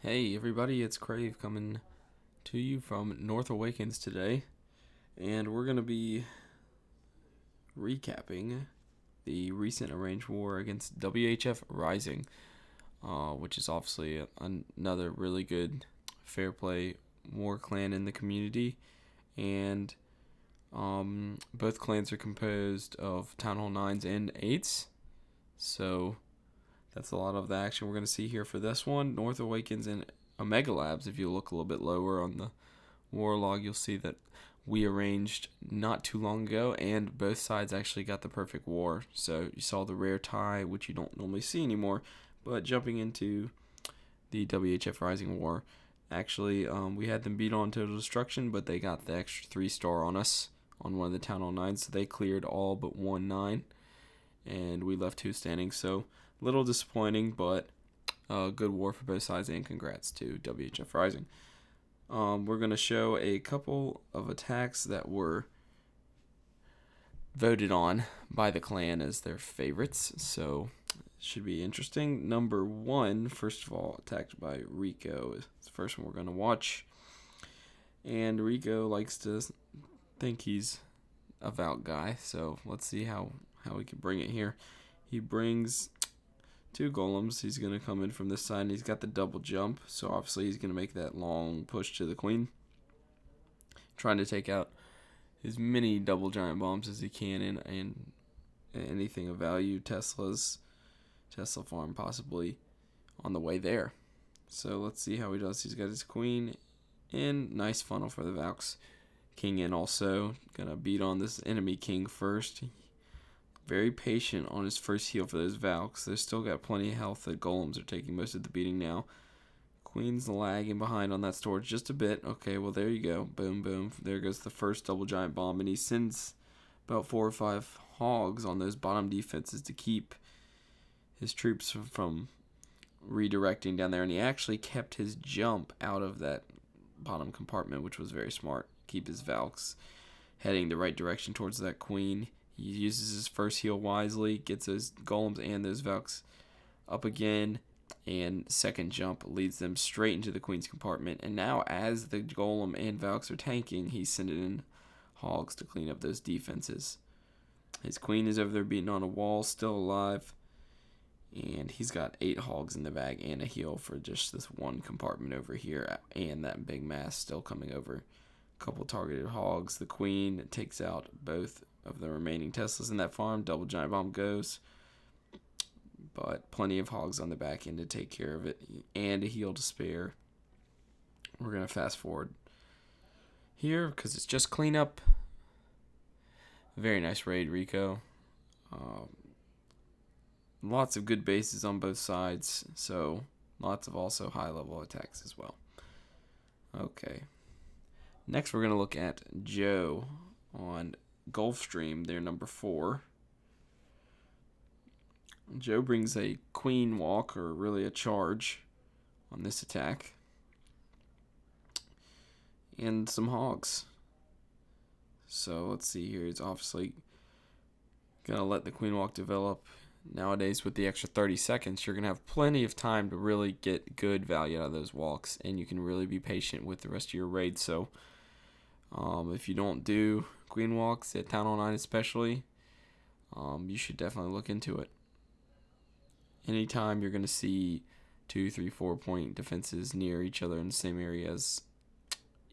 Hey everybody, it's Crave coming to you from North Awakens today, and we're going to be recapping the recent arranged war against WHF Rising, which is obviously another really good fair play war clan in the community, and both clans are composed of Town Hall 9s and 8s, so that's a lot of the action we're going to see here for this one. North Awakens and Omega Labs, if you look a little bit lower on the war log, you'll see that we arranged not too long ago, and both sides actually got the perfect war. So you saw the rare tie, which you don't normally see anymore. But jumping into the WHF Rising War, actually, we had them beat on Total Destruction, but they got the extra 3-star on us on one of the Town Hall 9s, so they cleared all but 1 9, and we left 2 standing. So little disappointing, but good war for both sides, and congrats to WHF Rising. We're going to show a couple of attacks that were voted on by the clan as their favorites, so it should be interesting. Number 1, first of all, attacked by Rico, is the first one we're going to watch. And Rico likes to think he's a Valk guy, so let's see how we can bring it here. He brings 2 golems. He's going to come in from this side, and he's got the double jump, so obviously he's going to make that long push to the queen, trying to take out as many double giant bombs as he can, and anything of value. Tesla farm possibly on the way there. So let's see how he does. He's got his queen in. Nice funnel for the Valks. King in also. Gonna beat on this enemy king first. Very patient on his first heal for those Valks. They've still got plenty of health. The golems are taking most of the beating now. Queen's lagging behind on that storage just a bit. Okay, well, there you go. Boom, boom. There goes the first double giant bomb, and he sends about 4 or 5 hogs on those bottom defenses to keep his troops from redirecting down there, and he actually kept his jump out of that bottom compartment, which was very smart. Keep his Valks heading the right direction towards that queen. He uses his first heal wisely, gets those golems and those Valks up again, and second jump leads them straight into the queen's compartment. And now, as the golem and Valks are tanking, he's sending in hogs to clean up those defenses. His queen is over there beating on a wall, still alive, and he's got 8 hogs in the bag and a heal for just this one compartment over here, and that big mass still coming over. Couple targeted hogs. The queen takes out both of the remaining Teslas in that farm. Double giant bomb goes, but plenty of hogs on the back end to take care of it, and a heal to spare. We're gonna fast forward here because it's just cleanup. Very nice raid, Rico. Lots of good bases on both sides, so lots of also high level attacks as well. Okay. Next, we're going to look at Joe on Gulfstream, their number 4. Joe brings a queen walk, or really a charge, on this attack, and some hogs. So let's see here. He's obviously going to let the queen walk develop. Nowadays, with the extra 30 seconds, you're going to have plenty of time to really get good value out of those walks, and you can really be patient with the rest of your raid. So if you don't do queen walks at Town Hall 9 especially, you should definitely look into it. Anytime you're going to see 2, 3, 4 point defenses near each other in the same areas,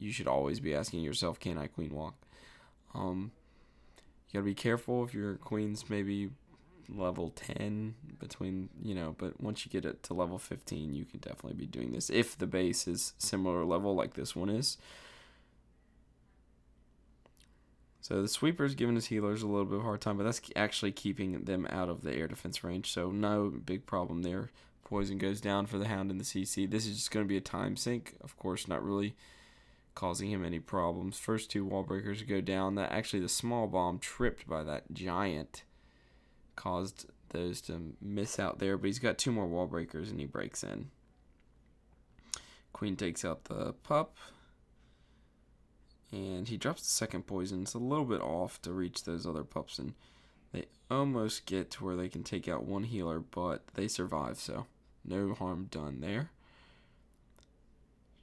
you should always be asking yourself, can I queen walk? You got to be careful if your queen's maybe level 10 between, but once you get it to level 15, you can definitely be doing this if the base is similar level like this one is. So the sweeper's giving his healers a little bit of a hard time, but that's actually keeping them out of the air defense range, so no big problem there. Poison goes down for the Hound and the CC. This is just going to be a time sink, of course, not really causing him any problems. First 2 wall breakers go down. That actually, the small bomb tripped by that giant caused those to miss out there, but he's got 2 more wall breakers and he breaks in. Queen takes out the pup, and he drops the second poison. It's a little bit off to reach those other pups, and they almost get to where they can take out 1 healer, but they survive, so no harm done there.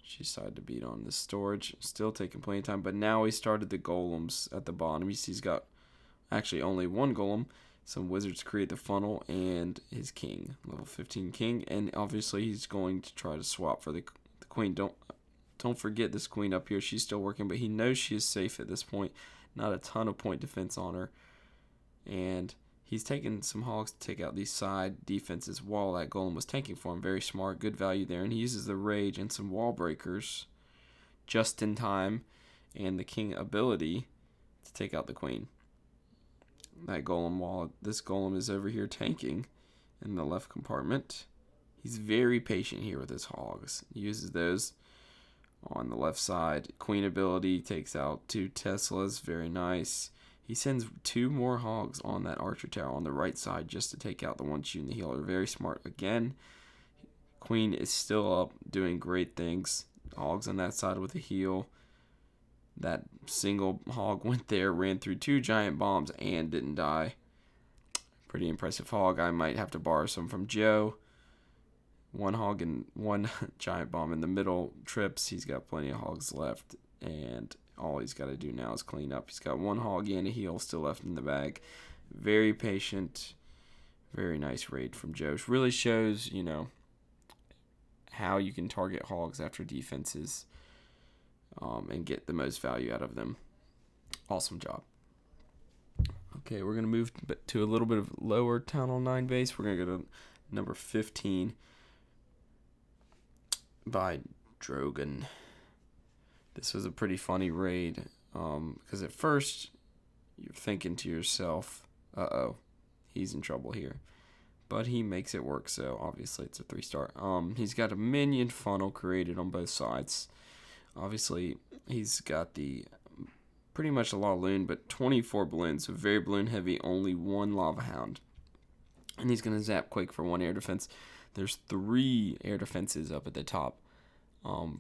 She decided to beat on this storage. Still taking plenty of time, but now he started the golems at the bottom. You see he's got actually only one golem. Some wizards create the funnel and his king, level 15 king, and obviously he's going to try to swap for the queen. Don't forget this queen up here. She's still working, but he knows she is safe at this point. Not a ton of point defense on her, and he's taking some hogs to take out these side defenses while that golem was tanking for him. Very smart, good value there, and he uses the rage and some wall breakers just in time, and the king ability to take out the queen. That golem, while this golem is over here tanking in the left compartment, he's very patient here with his hogs. He uses those on the left side. Queen ability takes out 2 Teslas, very nice. He sends 2 more hogs on that archer tower on the right side just to take out the one shooting the healer. Very smart again. Queen is still up, doing great things. Hogs on that side with a heal. That single hog went there, ran through 2 giant bombs, and didn't die. Pretty impressive hog. I might have to borrow some from Joe. 1 hog and 1 giant bomb in the middle trips. He's got plenty of hogs left, and all he's got to do now is clean up. He's got 1 hog and a heal still left in the bag. Very patient. Very nice raid from Joe. Really shows, how you can target hogs after defenses. And get the most value out of them. Awesome job. Okay, we're going to move to a little bit of lower Town Hall 9 base. We're going to go to number 15 by Drogon. This was a pretty funny raid because at first you're thinking to yourself, uh-oh, he's in trouble here. But he makes it work, so obviously it's a 3-star. He's got a minion funnel created on both sides. Obviously, he's got the pretty much a lot of loon, but 24 balloons, so very balloon heavy, only 1 lava hound. And he's going to zap Quake for 1 air defense. There's 3 air defenses up at the top.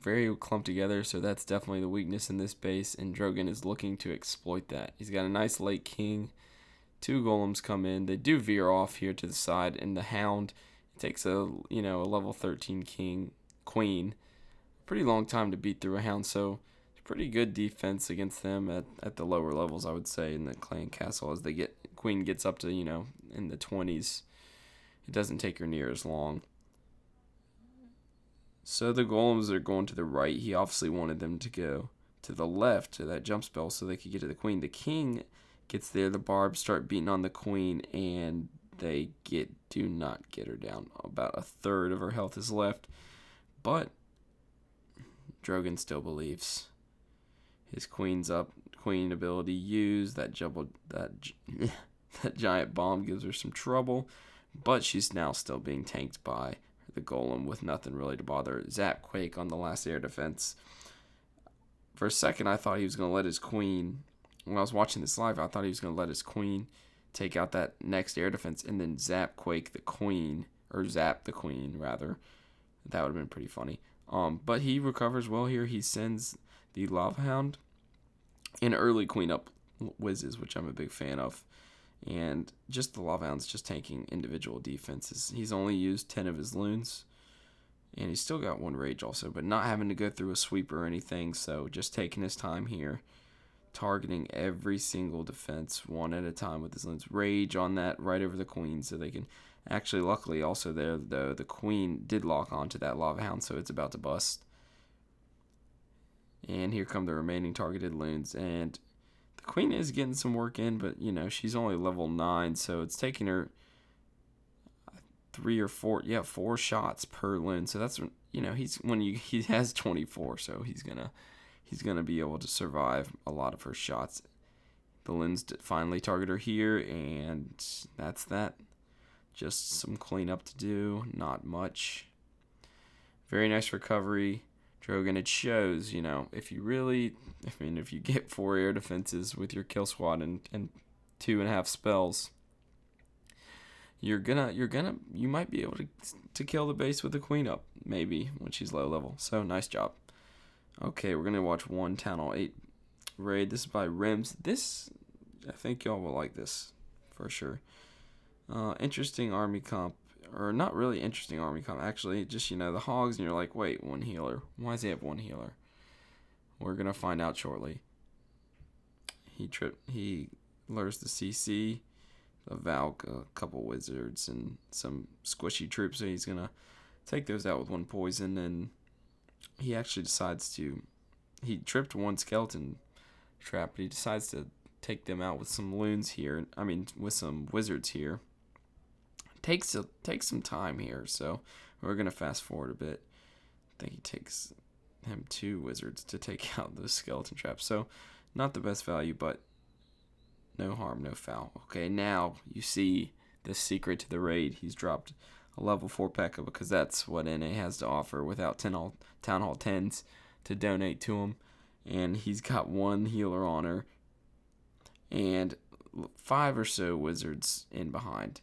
Very clumped together, so that's definitely the weakness in this base, and Drogon is looking to exploit that. He's got a nice late king. 2 golems come in. They do veer off here to the side, and the hound takes a level 13 queen. Pretty long time to beat through a hound, so pretty good defense against them at the lower levels, I would say, in the clan castle. As queen gets up to in the 20s, it doesn't take her near as long. So the golems are going to the right. He obviously wanted them to go to the left to that jump spell so they could get to the queen. The king gets there, the barbs start beating on the queen, and they do not get her down. About a third of her health is left, but Drogon still believes. His queen's up. Queen ability used. That giant bomb gives her some trouble, but she's now still being tanked by the golem with nothing really to bother her. Zap Quake on the last air defense. For a second, I thought he was going to let his queen. When I was watching this live, I thought he was going to let his queen take out that next air defense and then zap Quake the queen, or zap the queen rather. That would have been pretty funny. But he recovers well here. He sends the Lava Hound and early queen up whizzes, which I'm a big fan of. And just the Lava Hound's just tanking individual defenses. He's only used 10 of his loons. And he's still got 1 rage also, but not having to go through a sweeper or anything. So just taking his time here. Targeting every single defense 1 at a time with his loons. Rage on that right over the queen so they can... Actually, luckily, also there, though, the queen did lock onto that Lava Hound, so it's about to bust. And here come the remaining targeted loons. And the queen is getting some work in, but, she's only level 9, so it's taking her 4 shots per loon. So that's, he has 24, so he's gonna be able to survive a lot of her shots. The loons finally target her here, and that's that. Just some cleanup to do, not much. Very nice recovery. Drogon, it shows, if you get 4 air defenses with your kill squad and 2.5 spells, you might be able to kill the base with the queen up, maybe, when she's low level. So, nice job. Okay, we're going to watch 1 Town Hall 8 raid. This is by Rims. I think y'all will like this, for sure. Interesting army comp. or not really interesting army comp. Actually, just, the hogs, and you're like, wait, one healer. Why does he have one healer? We're going to find out shortly. He lures the CC, the Valk, a couple wizards, and some squishy troops, so he's going to take those out with one poison, and he actually decides to, he tripped one skeleton trap, but he decides to take them out with some loons here, with some wizards here. Takes some time here, so we're going to fast forward a bit. I think he takes him 2 wizards to take out those skeleton traps, so not the best value, but no harm, no foul. Okay, now you see the secret to the raid. He's dropped a level 4 P.E.K.K.A because that's what NA has to offer without Town Hall 10s to donate to him. And he's got 1 healer honor and 5 or so wizards in behind.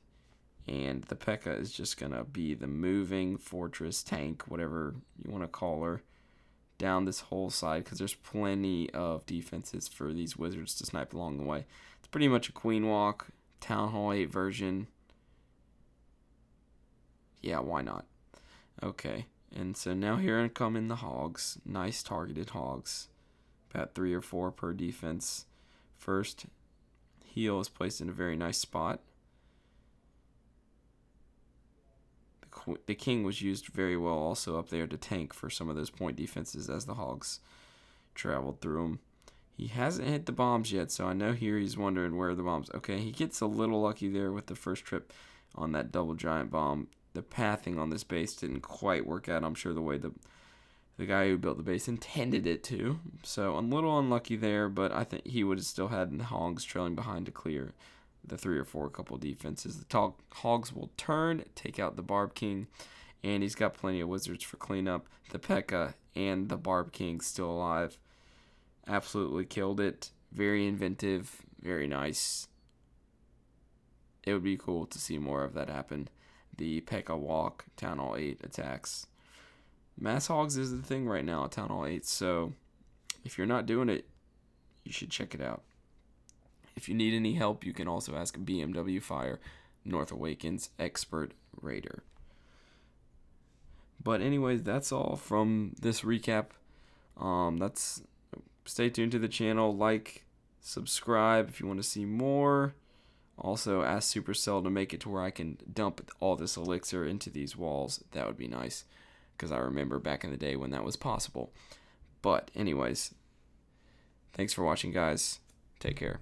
And the P.E.K.K.A is just going to be the moving fortress tank, whatever you want to call her, down this whole side, because there's plenty of defenses for these wizards to snipe along the way. It's pretty much a Queen Walk, Town Hall 8 version. Yeah, why not? Okay, and so now here come in the hogs. Nice targeted hogs. About 3 or 4 per defense. First heal is placed in a very nice spot. The king was used very well also up there to tank for some of those point defenses as the hogs traveled through them. He hasn't hit the bombs yet, so I know here he's wondering where are the bombs. Okay, he gets a little lucky there with the first trip on that double giant bomb. The pathing on this base didn't quite work out, I'm sure, the way the guy who built the base intended it to. So a little unlucky there, but I think he would have still had the hogs trailing behind to clear the 3 or 4 couple defenses. The hogs will turn, take out the Barb King, and he's got plenty of wizards for cleanup. The P.E.K.K.A and the Barb King still alive. Absolutely killed it. Very inventive, very nice. It would be cool to see more of that happen. The P.E.K.K.A walk, Town Hall 8 attacks. Mass hogs is the thing right now at Town Hall 8, so if you're not doing it, you should check it out. If you need any help, you can also ask BMW Fire, North Awakens expert raider. But anyways, that's all from this recap. Stay tuned to the channel, like, subscribe if you want to see more. Also, ask Supercell to make it to where I can dump all this elixir into these walls. That would be nice, because I remember back in the day when that was possible. But anyways, thanks for watching, guys. Take care.